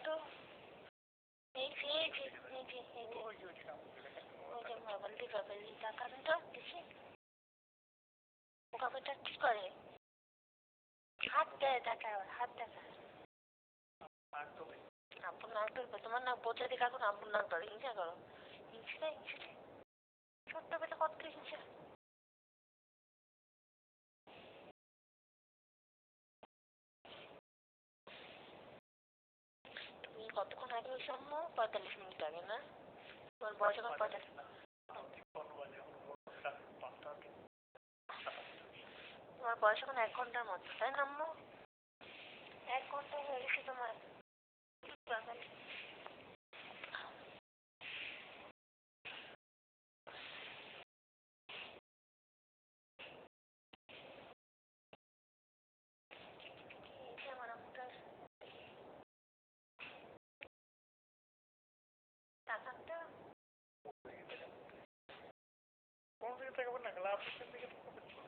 তো এই যে ওই যে বাবালি তাকান তো দেখি কাপড়টা কি করে হাত দেয় তাকে হাত দেখা আপন নাক ধরবে তোমার নাক বোঝাতে কাকু আপন নাক ধরে হিংসা করো হিংসা ছোট্ট বেলা কত হিংসা তুমি কতক্ষণ আগে ওই সম্ভব 45 মিনিট আগে না তোমার বয়স এখন 45 তোমার বয়স এখন 1 ঘন্টার মতো তাই না আম্মু 1 ঘন্টা হয়ে গেছে তোমার টাকাটা কোন দিকে তাকাবেন না